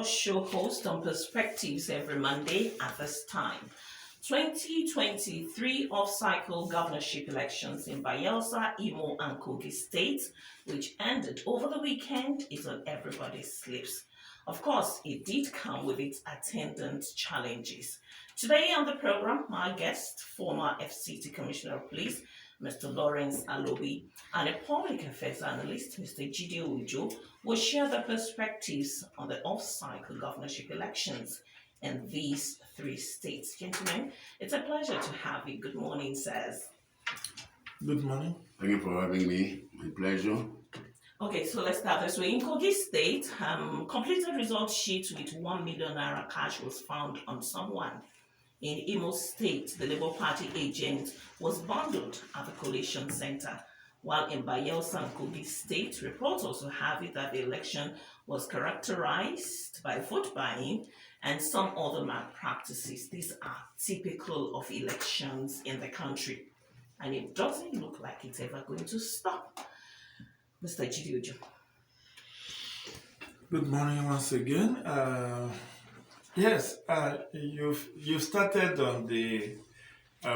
your show host on Perspectives every Monday at this time. 2023 off-cycle governorship elections in Bayelsa, Imo and Kogi states, which ended over the weekend, is on everybody's lips. Of course, it did come with its attendant challenges. Today on the program, my guest, former FCT Commissioner of Police, Mr. Lawrence Alobi, and a public affairs analyst, Mr. Jide Ojo, will share their perspectives on the off-cycle governorship elections in these three states. Gentlemen, it's a pleasure to have you. Good morning, sirs. Good morning. Thank you for having me. My pleasure. Okay, so let's start this way. In Kogi State, completed result sheet with 1 million naira cash was found on someone. In Imo State, the Labour Party agent was bundled at the collation center, while in Bayelsa and Kogi State, reports also have it that the election was characterized by vote buying and some other malpractices. These are typical of elections in the country, and it doesn't look like it's ever going to stop. Mr. Jide Ojo. Good morning once again. Yes, you've started on the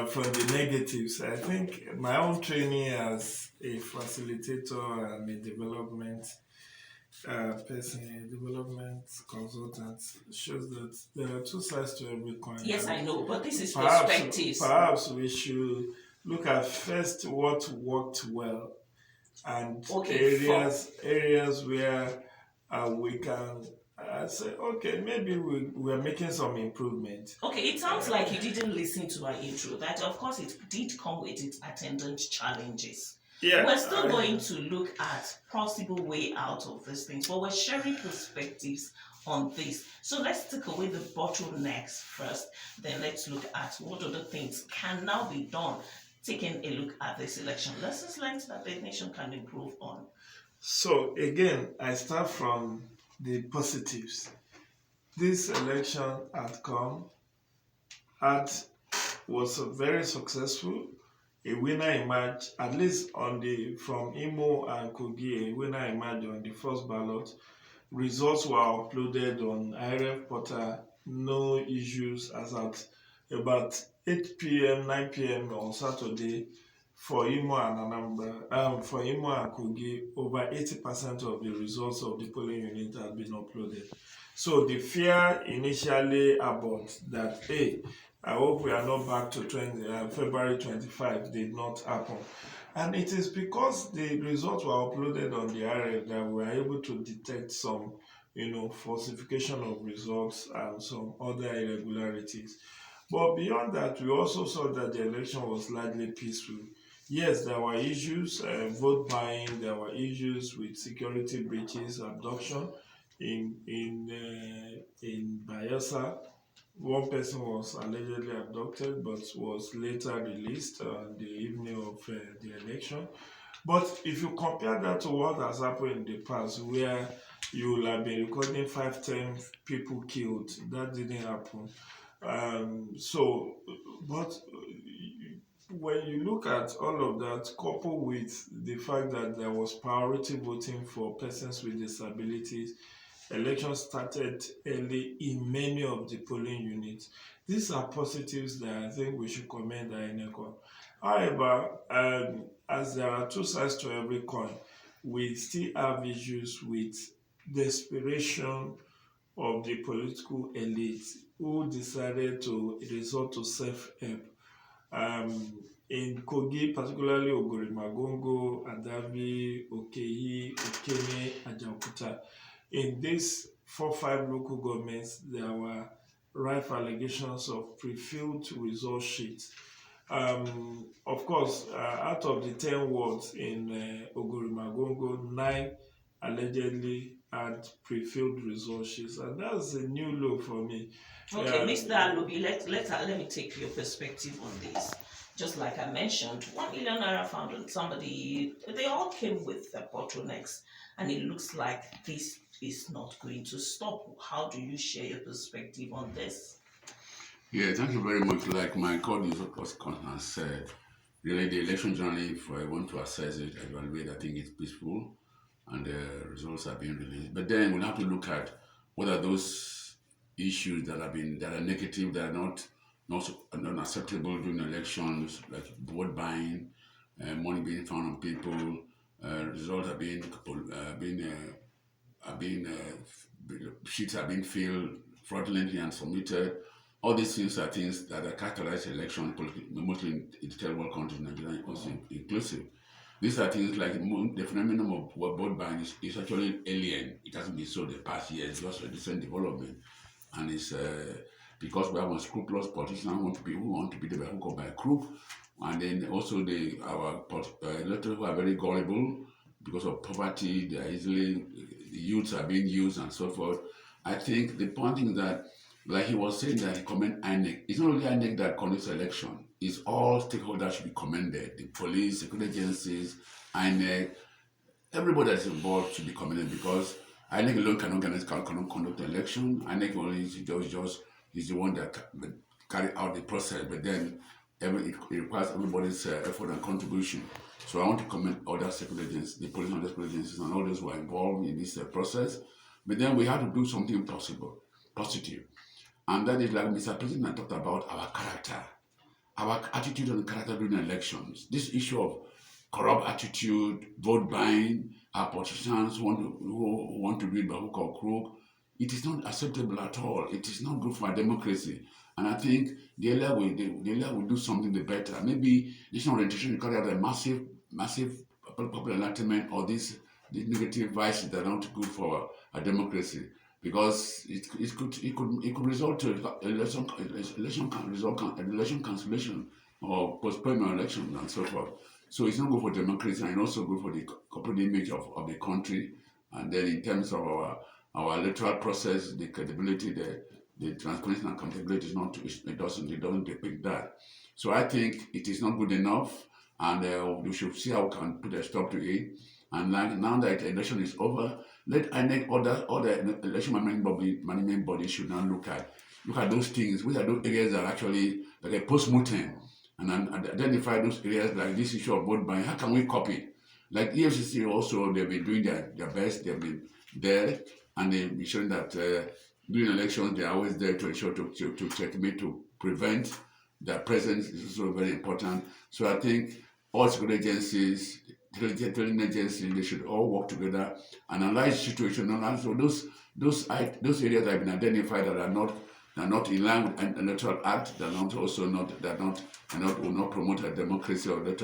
from the negatives. I think my own training as a facilitator and a development person, a development consultant, shows that there are two sides to every coin. Yes, I know, but this is perspectives. perspectives. Perhaps we should look at first what worked well and areas where we can say, okay, maybe we're making some improvement. Okay, it sounds like you didn't listen to our intro. That, of course, it did come with its attendant challenges. Yeah, we're still going to look at possible way out of these things, but we're sharing perspectives on this. So let's take away the bottlenecks first. Then let's look at what other things can now be done. Taking a look at this election, lessons learned that the nation can improve on. So again, I start from the positives. This election outcome was very successful. A winner emerged, at least from Imo and Kogi, a winner emerged on the first ballot. Results were uploaded on IRF portal, no issues as at about 8 p.m., 9 p.m. on Saturday. For Imo and for Imo and Kogi, over 80% of the results of the polling unit have been uploaded. So the fear initially about that, hey, I hope we are not back to February 25 did not happen. And it is because the results were uploaded on the RF that we were able to detect some, falsification of results and some other irregularities. But beyond that, we also saw that the election was largely peaceful. Yes, there were issues, vote buying, there were issues with security breaches, abduction in Bayelsa. One person was allegedly abducted but was later released on the evening of the election. But if you compare that to what has happened in the past, where you will have been recording 5-10 people killed, that didn't happen. But when you look at all of that, coupled with the fact that there was priority voting for persons with disabilities, elections started early in many of the polling units. These are positives that I think we should commend INEC. However, as there are two sides to every coin, we still have issues with desperation of the political elite who decided to resort to self-help. In Kogi, particularly Ogorimagongo, Adavi, Okeyi, Okene, Ajaokuta, in these 4-5 local governments, there were rife allegations of pre-filled result sheets. Of course, out of the 10 wards in Ogorimagongo, 9 allegedly had pre-filled result sheets, and that's a new low for me. Okay, Mr. Alobi, let me take your perspective on this. Just like I mentioned, 1 million naira found on somebody, they all came with the bottlenecks, and it looks like this is not going to stop. How do you share your perspective on this? Yeah, thank you very much. Like my colleague has said, really the election journey, if I want to assess it, evaluate, I think it's peaceful and the results are being released. But then we'll have to look at what are those issues that are negative, that are not acceptable during elections, like vote buying, money being found on people, results are being sheets are being filled fraudulently and submitted. All these things are things that are characterized election, mostly in third world countries, Nigeria also inclusive. These are things like the phenomenon of vote buying is actually alien. It hasn't been so the past years, just a recent development. And it's because we have unscrupulous politicians who want to be the hook or by crook. And then also our electors who are very gullible because of poverty, they are easily, the youths are being used and so forth. I think the point is that, like he was saying, that he commend INEC. It's not only INEC that conducts election, it's all stakeholders should be commended. The police, security agencies, INEC, everybody that's involved should be commended, because INEC alone cannot conduct the election. INEC only is the one that carry out the process, but then it requires everybody's effort and contribution. So I want to commend other security agencies, the police and other security agencies, and all those who are involved in this process. But then we have to do something positive. And that is, like Mr. President talked about, our character, our attitude and character during elections. This issue of corrupt attitude, vote buying, our politicians who want to do it by hook or crook, it is not acceptable at all. It is not good for our democracy. And I think the earlier we do something, the better. Maybe national orientation will carry out a massive popular enlightenment, or these negative vices that are not good for our democracy, because it could result to election cancellation or postponement elections and so forth. So it's not good for democracy, and also good for the corporate image of the country. And then in terms of our electoral process, the credibility, the transparency and accountability it doesn't depict that. So I think it is not good enough, and we should see how we can put a stop to it. And now that the election is over, let INEC other election management bodies should now look at those things, which are those areas that are actually like a post-mortem, and identify those areas like this issue of vote buying. How can we copy? Like EFCC also, they've been doing their best. They've been there, and they've been showing that during elections they are always there to ensure to checkmate, to prevent. Their presence is also very important. So I think all security agencies, intelligence agencies, they should all work together, analyze the situation, and also those areas that have been identified that are not in line with the Electoral Act, that will not promote a democracy or the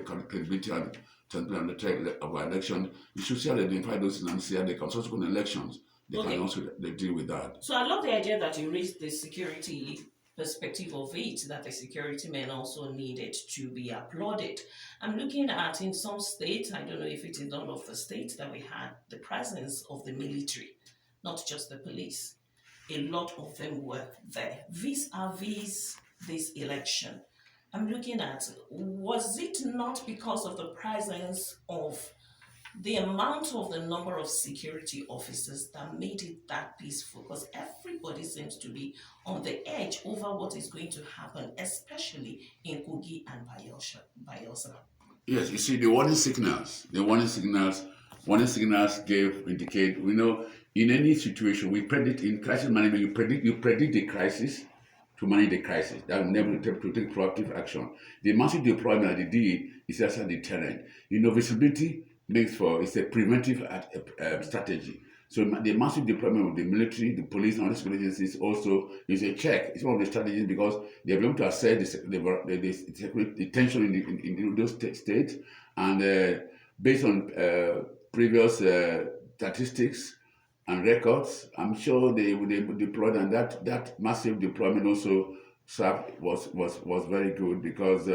credibility and transparency of our election. You should see how they identify those and see how they can subsequent elections. They can also deal with that. So I love the idea that you raised the security perspective of it, that the security men also needed to be applauded. I'm looking at, in some states, I don't know if it is all of the states, that we had the presence of the military, not just the police. A lot of them were there, vis-a-vis this election. I'm looking at, was it not because of the presence of the amount of the number of security officers that made it that peaceful? Because everybody seems to be on the edge over what is going to happen, especially in Kogi and Bayelsa. Yes, you see, the warning signals indicate, in any situation, we predict in crisis management, you predict the crisis to manage the crisis. That will never to take proactive action. The massive deployment that they did is just a deterrent. Visibility it's a preventive strategy. So the massive deployment of the military, the police, and other security agencies also is a check. It's one of the strategies, because they're able to assess the tension in those states, and based on previous statistics and records, I'm sure they deployed, and that massive deployment also was very good, because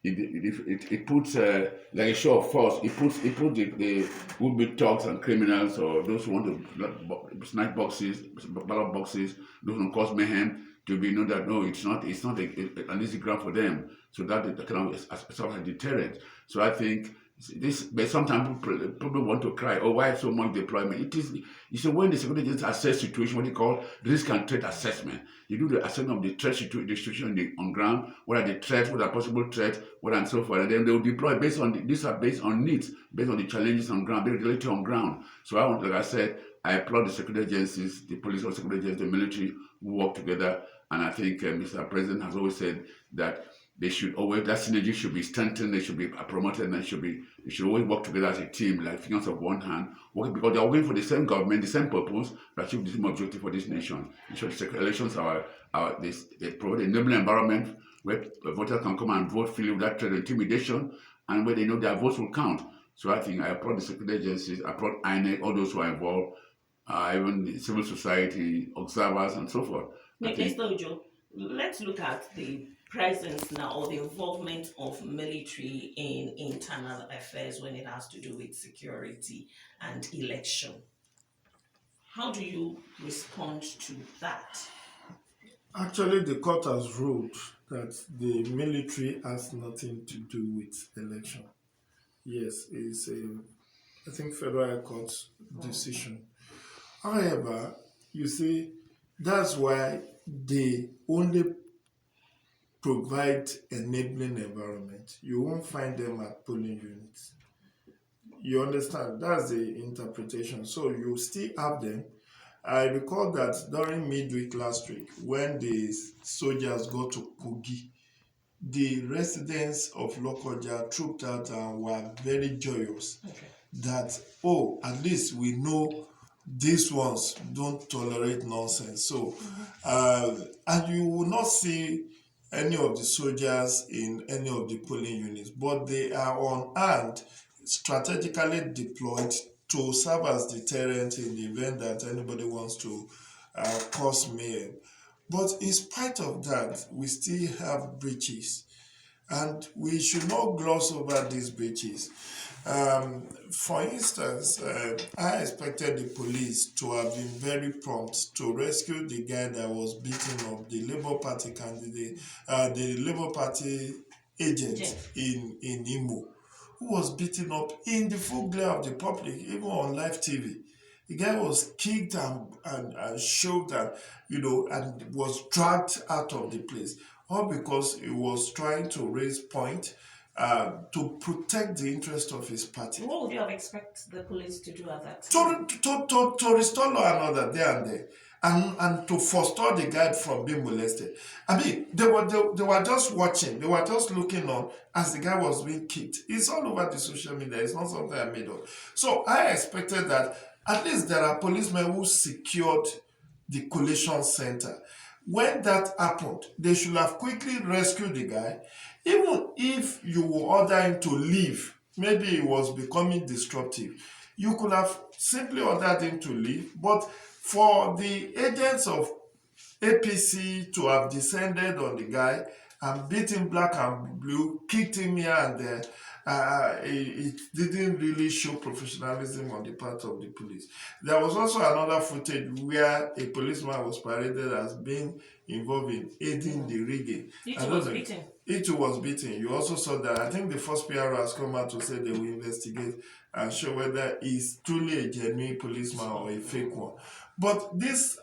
it puts like a show of force. It puts the would-be thugs and criminals, or those who want to snatch ballot boxes, those who cause mayhem, to be know that no, it's not an easy ground for them. So that kind of sort of a deterrent. So I think this, but sometimes people want to cry, oh, why so much deployment? It's when the security agencies assess situation, what they call risk and threat assessment. You do the assessment of the threat situation on ground, what are the threats, what are possible threats, what and so forth, and then they will deploy based on these are based on needs, based on the challenges on ground, based on the reality on ground. So like I said, I applaud the security agencies, the police or security agencies, the military, who work together. And I think Mr. President has always said that they should always, that synergy should be strengthened, they should be promoted, and they should always work together as a team, like fingers of one hand, because they are working for the same government, the same purpose, to achieve the same objective for this nation. So the elections they provide an enabling environment where voters can come and vote freely without threat or intimidation, and where they know their votes will count. So I think I applaud the security agencies, I applaud INEC, all those who are involved, even the civil society, observers, and so forth. Mr. Ojo, let's look at the presence now or the involvement of military in internal affairs when it has to do with security and election. How do you respond to that? Actually, the court has ruled that the military has nothing to do with election. Yes, it's I think federal court's decision. However, you see, that's why they only provide enabling environment. You won't find them at polling units. You understand? That's the interpretation. So you still have them. I recall that during midweek last week, when the soldiers got to Kogi, the residents of Lokoja trooped out and were very joyous that, oh, at least we know these ones don't tolerate nonsense. So, and you will not see any of the soldiers in any of the polling units, but they are on hand, strategically deployed to serve as deterrent in the event that anybody wants to cause mayhem. But in spite of that, we still have breaches, and we should not gloss over these breaches. For instance, I expected the police to have been very prompt to rescue the guy that was beaten up, the Labour Party candidate, the Labour Party agent in Imo, who was beaten up in the full glare of the public, even on live TV. The guy was kicked and shoved and, and was dragged out of the place, all because he was trying to raise point to protect the interest of his party. What would you have expected the police to do at that time? To restore law and order there and there, and to forestall the guy from being molested. I mean, they were just watching, they were just looking on as the guy was being kicked. It's all over the social media, it's not something I made up. So I expected that at least there are policemen who secured the collation center. When that happened, they should have quickly rescued the guy. Even if you order him to leave, maybe he was becoming disruptive, you could have simply ordered him to leave. But for the agents of APC to have descended on the guy and beat him black and blue, kicked him here and there, it didn't really show professionalism on the part of the police. There was also another footage where a policeman was paraded as being involved in aiding the rigging. It was beaten. It was beaten. You also saw that. I think the first PRO has come out to say they will investigate and show whether he's truly a genuine policeman or a fake one. But this,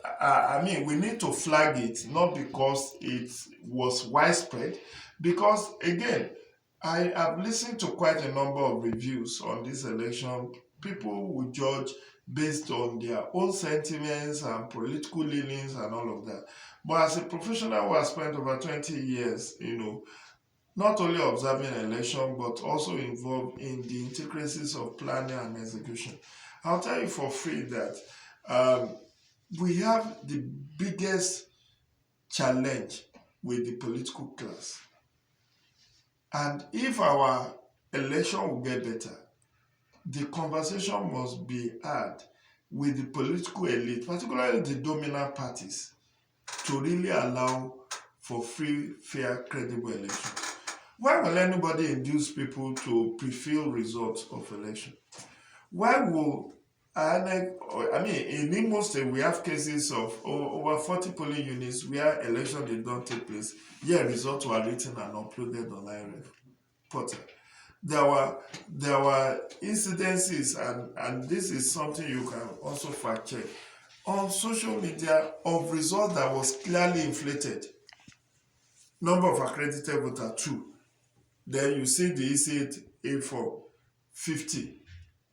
we need to flag it, not because it was widespread, because again, I have listened to quite a number of reviews on this election. People will judge based on their own sentiments and political leanings and all of that. But as a professional who has spent over 20 years, not only observing election, but also involved in the intricacies of planning and execution, I'll tell you for free that we have the biggest challenge with the political class. And if our election will get better, the conversation must be had with the political elite, particularly the dominant parties, to really allow for free, fair, credible elections. Why will anybody induce people to pre-fill results of election? Why will in Imo State, we have cases of over 40 polling units where elections did not take place, yet results were written and uploaded on IRF portal. There were incidences, and this is something you can also fact check, on social media of results that was clearly inflated. Number of accredited voters 2. Then you see the EC A for 50.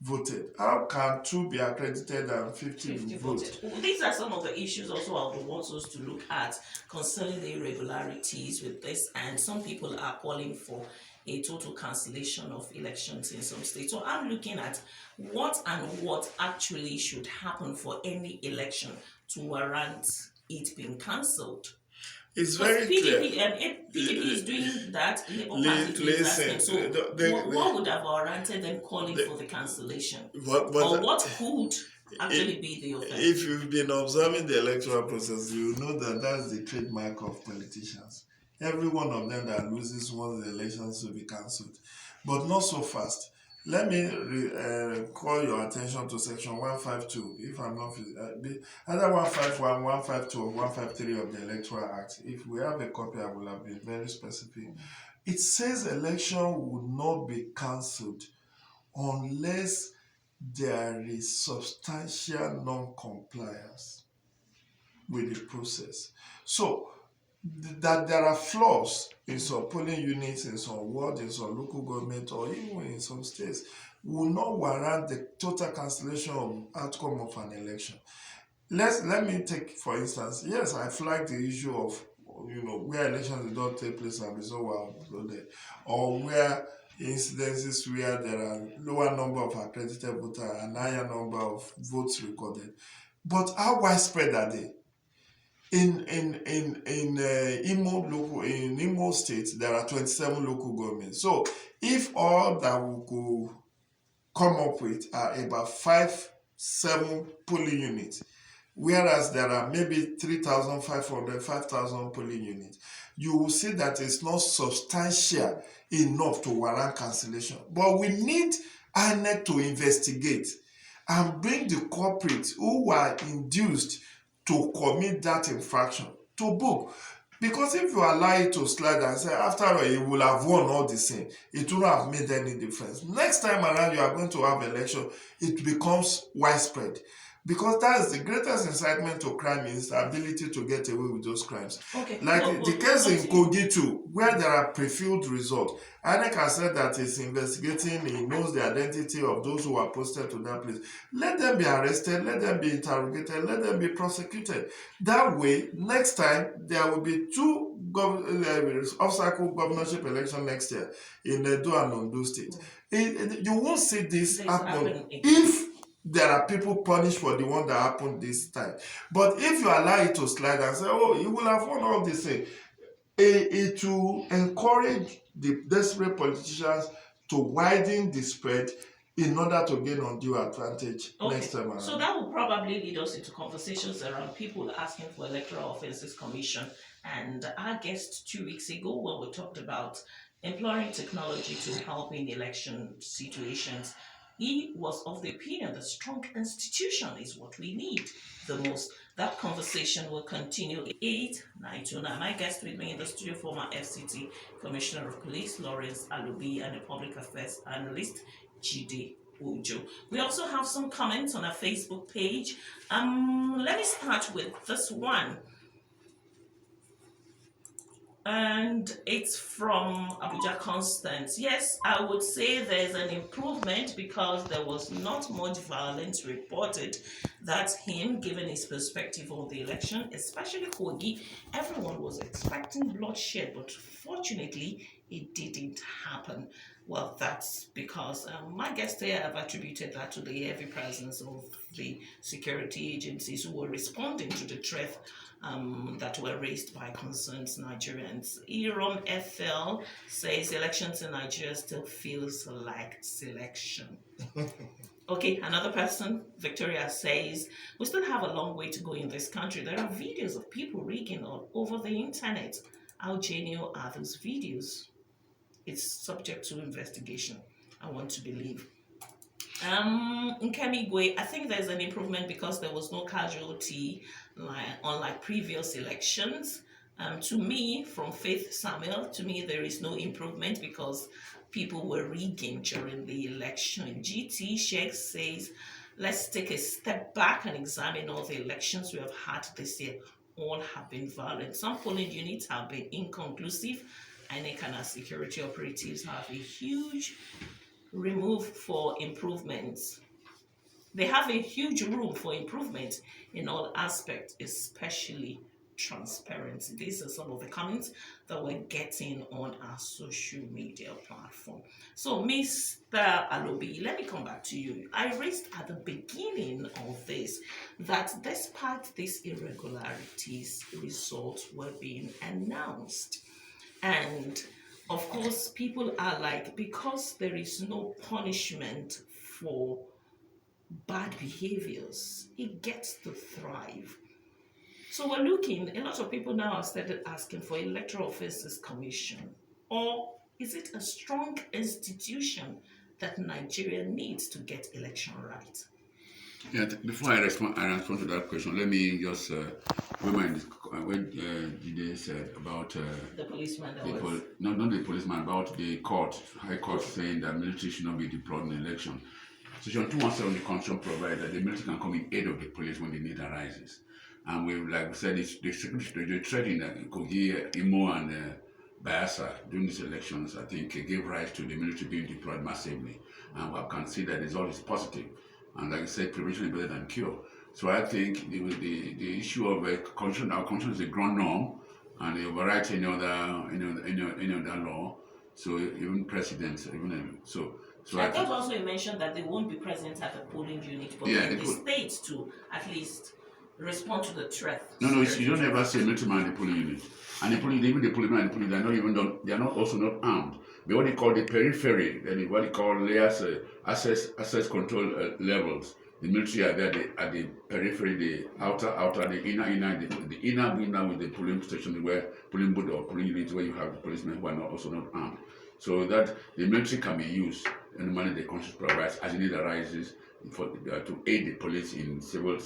voted. How can 2 be accredited and 50 50 vote? voted. Well, these are some of the issues also I would want us to look at concerning the irregularities with this, and some people are calling for a total cancellation of elections in some states. So I'm looking at what actually should happen for any election to warrant it being cancelled. It's Because very clear. PDP is doing that, Labour Party too is asking. So what would have warranted them calling for the cancellation? Or what could actually be the offense? If you've been observing the electoral process, you know that that's the trademark of politicians. Every one of them that loses wants the elections to be cancelled. But not so fast. Let me call your attention to section 152, if I'm not either 151, 152, or 153 of the Electoral Act. If we have a copy, I will have been very specific. It says election would not be cancelled unless there is substantial non-compliance with the process. So that there are flaws in some polling units, in some wards, in some local government, or even in some states, will not warrant the total cancellation of outcome of an election. Let me take, for instance, yes, I flagged the issue of, where elections did not take place and results were uploaded, or where incidences where there are lower number of accredited voters and higher number of votes recorded. But how widespread are they? In Imo State, there are 27 local governments. So if all that we could come up with are about 5-7 polling units, whereas there are maybe 3,500, 5,000 polling units, you will see that it's not substantial enough to warrant cancellation. But we need INEC to investigate and bring the culprits who were induced to commit that infraction to book. Because if you allow it to slide and say, after all, you will have won all the same, it won't have made any difference. Next time around, you are going to have election, it becomes widespread. Because that is the greatest incitement to crime, is the ability to get away with those crimes. Okay. Like the case in Kogi too, where there are pre-filled results. INEC has said that it's investigating, it knows the identity of those who are posted to that place. Let them be arrested, let them be interrogated, let them be prosecuted. That way, next time, there will be 2 off-cycle governorship election next year in Edo and Ondo State. You won't see this happen if there are people punished for the one that happened this time. But if you allow it to slide and say, oh, you will have won all this thing, it will encourage the desperate politicians to widen the spread in order to gain undue advantage next time around. So that will probably lead us into conversations around people asking for Electoral Offences Commission. And our guest 2 weeks ago, when we talked about employing technology to help in election situations, he was of the opinion that strong institution is what we need the most. That conversation will continue 8-9-2-9. My guest with me in the studio, former FCT Commissioner of Police, Lawrence Alobi, and a public affairs analyst, Jide Ojo. We also have some comments on our Facebook page. Let me start with this one. And it's from Abuja Constance. Yes, I would say there's an improvement because there was not much violence reported. That's him giving his perspective on the election, especially Kogi. Everyone was expecting bloodshed, but fortunately, it didn't happen. Well, that's because my guests here have attributed that to the heavy presence of the security agencies who were responding to the threat that were raised by concerned Nigerians. Iram FL says elections in Nigeria still feels like selection. Okay, another person, Victoria, says we still have a long way to go in this country. There are videos of people rigging all over the internet. How genuine are those videos? It's subject to investigation, I want to believe. Nkemigwe, I think there's an improvement because there was no casualty unlike previous elections. To me, from Faith Samuel, to me there is no improvement because people were rigging during the election. GT Sheikh says, let's take a step back and examine all the elections we have had this year. All have been violent. Some polling units have been inconclusive. INEC and our security operatives have a huge remove for improvements. They have a huge room for improvement in all aspects, especially transparency. These are some of the comments that we're getting on our social media platform. So, Mr. Alobi, let me come back to you. I raised at the beginning of this that despite these irregularities, results were being announced. And of course, people are like, because there is no punishment for bad behaviors, it gets to thrive. So we're looking, a lot of people now have started asking for Electoral Offences Commission. Or is it a strong institution that Nigeria needs to get election right? Yeah, before I respond to that question, let me just remind when Jide said about The policeman that not the policeman, about the court, High Court saying that military should not be deployed in election. Section 217 of the Constitution provides that the military can come in aid of the police when the need arises. And we, like we said, the threat in Kogi, Imo and Bayelsa during these elections, I think, gave rise to the military being deployed massively. And we can see that the result is positive. And like I said, prevention is better than cure. So I think the issue of our constitution is a ground norm, and they override any other law. So even precedents, So I thought also you mentioned that they won't be present at the polling unit, but in the states to at least respond to the threat. No, you don't ever see a military man in the polling unit. And even the policemen and the police, they are also not armed. But what they call the periphery, what they call layers, access control levels. The military are there at the periphery, the outer, the inner with the polling station where polling booth or polling units where you have the policemen who are also not armed. So that the military can be used in the manner the Constitution provides as the need arises to aid the police in civil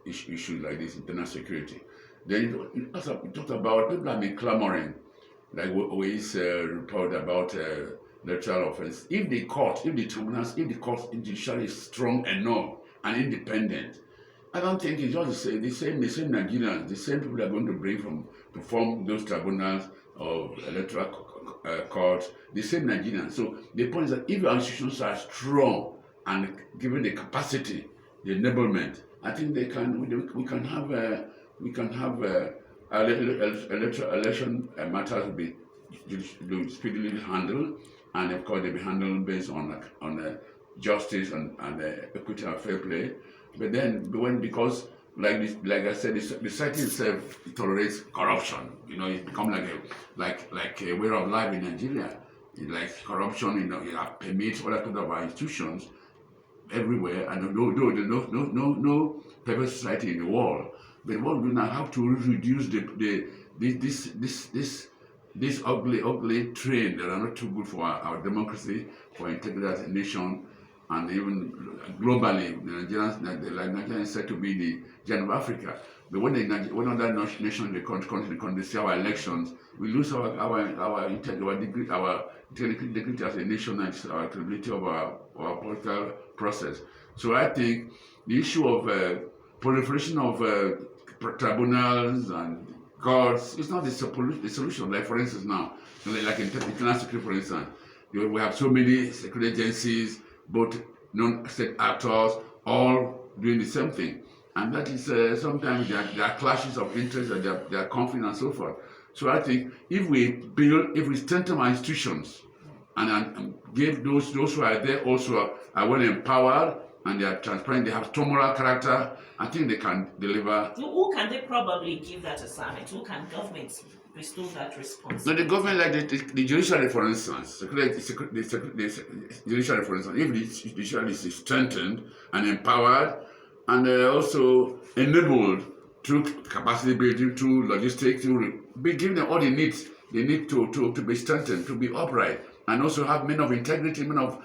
issues like this, internal security. Then you talked about people have been clamoring, like always report about electoral offense. If the court judiciary is strong enough and independent, I don't think it's just the same Nigerians, the same people are going to bring to form those tribunals or electoral courts, the same Nigerians. So the point is that if our institutions are strong and given the capacity, the enablement, I think we can have election matters will be speedily handled, and of course they'll be handled based on justice and equity and fair play. But then because like I said, the society itself tolerates corruption. It's become like a way of life in Nigeria. Like corruption, you have permits other kind of our institutions everywhere, and no perfect society in the world. But what we now have to reduce this ugly trend that are not too good for our democracy, for integrity as a nation, and even globally, Nigeria is said to be the giant of Africa. But when other nations in the country see our elections, we lose our integrity as a nation and our credibility of our political process. So I think the issue of proliferation of tribunals and courts is not the solution. Like for instance now, like in international security, for instance, we have so many security agencies, both non-state actors, all doing the same thing. And that is sometimes there are clashes of interest, and there are conflicts and so forth. So I think if we strengthen our institutions and give those who are there also are well empowered and they are transparent, they have strong moral character, I think they can deliver. Who can they probably give that assignment? Who can governments bestow that responsibility? No, the government, like the judiciary, for instance, the judiciary, for instance, if the judiciary is strengthened and empowered and also enabled through capacity building, through logistics, to be given them all they need to be strengthened, to be upright, and also have men of integrity, men of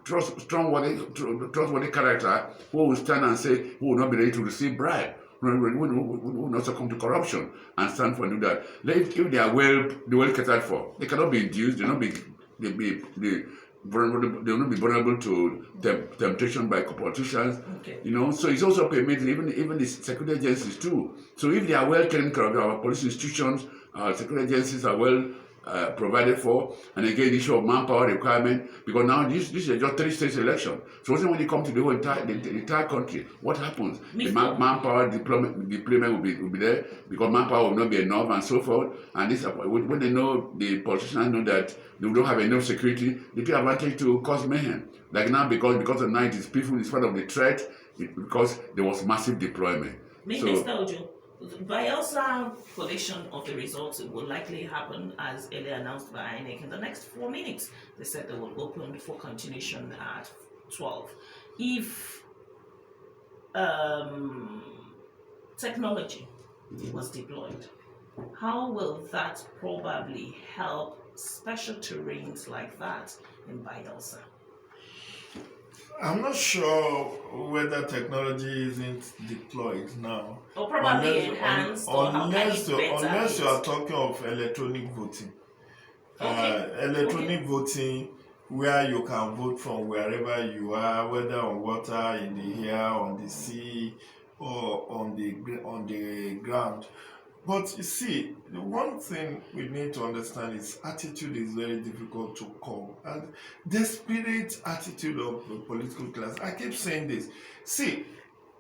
trustworthy character who will stand and say, who will not be ready to receive bribe, who will not succumb to corruption and stand for and do that. If they are well catered for, they cannot be induced, they will not be vulnerable to temptation by politicians. Okay. So it's also permitted even the security agencies too. So if they are well taken care of, our police institutions, our security agencies are well provided for, and again the issue of manpower requirement, because now this is just 3 states election. So when you come to the whole entire country, what happens? The manpower deployment will be there, because manpower will not be enough and so forth. And this, when they know, the politicians know that they don't have enough security, they take advantage to cause mayhem. Like now, because the night is peaceful in spite of the threat, because there was massive deployment. Mr. Ojo, Bayelsa collation of the results will likely happen as earlier announced by INEC in the next 4 minutes. They said they will open for continuation at 12. If technology was deployed, how will that probably help special terrains like that in Bayelsa? I'm not sure whether technology isn't deployed now. Or probably enhanced, or unless you are it? talking of electronic voting. Okay. Electronic voting, where you can vote from wherever you are, whether on water, in the air, on the sea, or on the ground. But you see, the one thing we need to understand is attitude is very difficult to call. And desperate attitude of the political class. I keep saying this. See,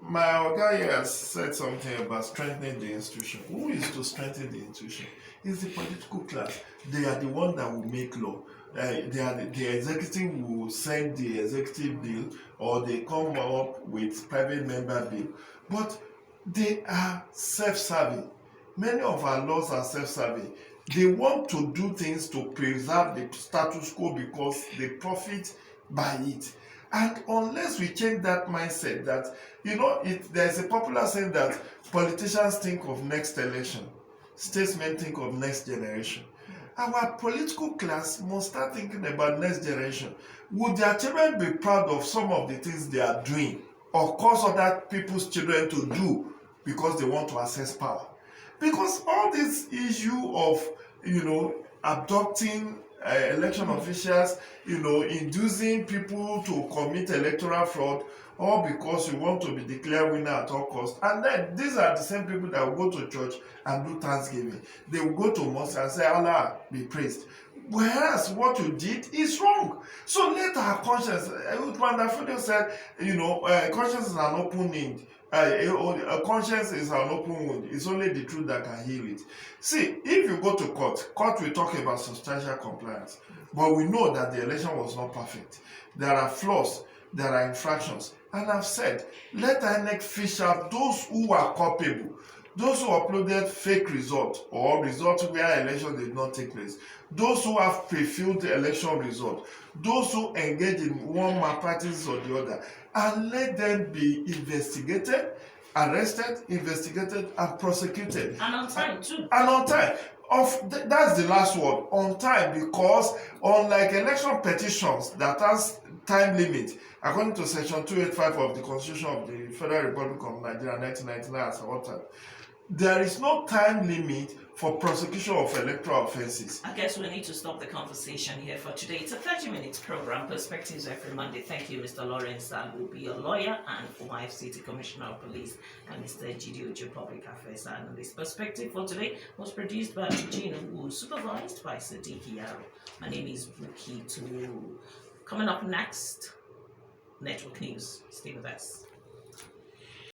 my guy here has said something about strengthening the institution. Who is to strengthen the institution? It's the political class. They are the one that will make law. The executive will send the executive bill, or they come up with private member bill. But they are self-serving. Many of our laws are self-serving. They want to do things to preserve the status quo because they profit by it. And unless we change that mindset, that, there's a popular saying that politicians think of next election, statesmen think of next generation. Our political class must start thinking about next generation. Would their children be proud of some of the things they are doing, or cause other people's children to do because they want to access power? Because all this issue of, abducting election officials, inducing people to commit electoral fraud, all because you want to be declared winner at all costs. And then these are the same people that will go to church and do Thanksgiving. They will go to mosque and say, Allah be praised. Whereas what you did is wrong. So let our conscience, Mandafino said, conscience is an open wound. A conscience is an open wound. It's only the truth that can heal it. See, if you go to court will talk about substantial compliance. But we know that the election was not perfect. There are flaws, there are infractions. And I've said, let INEC fish out those who are culpable. Those who uploaded fake results, or results where election did not take place. Those who have pre-filled the election result. Those who engage in one malpractice or the other. And let them be investigated, arrested, investigated, and prosecuted. And on time too. And on time. That's the last word, on time, because unlike election petitions that has time limit, according to section 285 of the Constitution of the Federal Republic of Nigeria 1999 as authored, there is no time limit for prosecution of electoral offences. I guess we need to stop the conversation here for today. It's a 30-minute program, Perspectives every Monday. Thank you, Mr. Lawrence Alobi, a lawyer and former FCT Commissioner of Police, and Mr. Jide Ojo, Public Affairs Analyst. Perspective for today was produced by Jide Ojo, supervised by Sadiq Yaro. My name is Buki Tulu. Coming up next, Network News. Stay with us.